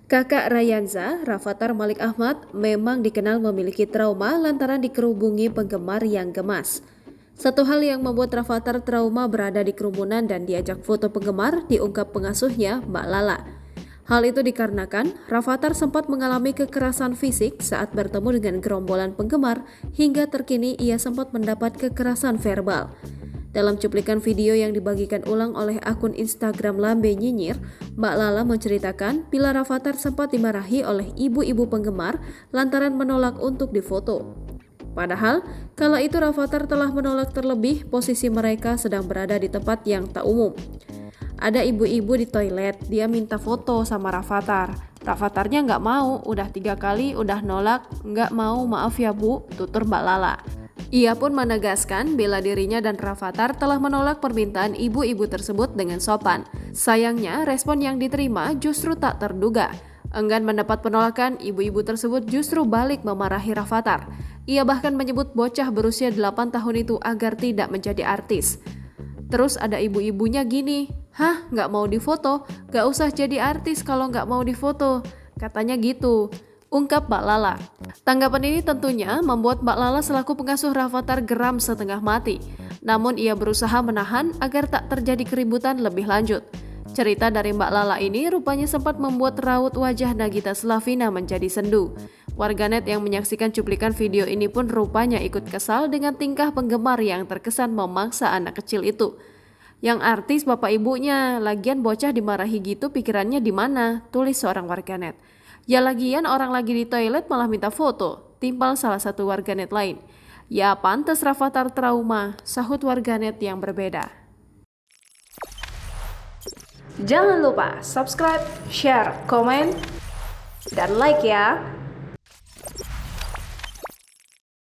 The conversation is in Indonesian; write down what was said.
Kakak Rayanza, Rafathar Malik Ahmad, memang dikenal memiliki trauma lantaran dikerubungi penggemar yang gemas. Satu hal yang membuat Rafathar trauma berada di kerumunan dan diajak foto penggemar diungkap pengasuhnya, Mbak Lala. Hal itu dikarenakan Rafathar sempat mengalami kekerasan fisik saat bertemu dengan gerombolan penggemar hingga terkini ia sempat mendapat kekerasan verbal. Dalam cuplikan video yang dibagikan ulang oleh akun Instagram Lambe Nyinyir, Mbak Lala menceritakan bila Rafathar sempat dimarahi oleh ibu-ibu penggemar lantaran menolak untuk difoto. Padahal, kala itu Rafathar telah menolak terlebih posisi mereka sedang berada di tempat yang tak umum. Ada ibu-ibu di toilet, dia minta foto sama Rafathar. Rafatharnya nggak mau, udah 3 kali udah nolak, nggak mau, maaf ya bu, tutur Mbak Lala. Ia pun menegaskan bila dirinya dan Rafathar telah menolak permintaan ibu-ibu tersebut dengan sopan. Sayangnya, respon yang diterima justru tak terduga. Enggan mendapat penolakan, ibu-ibu tersebut justru balik memarahi Rafathar. Ia bahkan menyebut bocah berusia 8 tahun itu agar tidak menjadi artis. Terus ada ibu-ibunya gini, "Hah, nggak mau difoto? Nggak usah jadi artis kalau nggak mau difoto." Katanya gitu, ungkap Mbak Lala. Tanggapan ini tentunya membuat Mbak Lala selaku pengasuh Rafathar geram setengah mati. Namun ia berusaha menahan agar tak terjadi keributan lebih lanjut. Cerita dari Mbak Lala ini rupanya sempat membuat raut wajah Nagita Slavina menjadi sendu. Warganet yang menyaksikan cuplikan video ini pun rupanya ikut kesal dengan tingkah penggemar yang terkesan memaksa anak kecil itu. Yang artis bapak ibunya, lagian bocah dimarahi gitu pikirannya di mana? Tulis seorang warganet. Ya lagian orang lagi di toilet malah minta foto, timpal salah satu warganet lain. Ya pantas Rafathar trauma, sahut warganet yang berbeda. Jangan lupa subscribe, share, komen, dan like ya.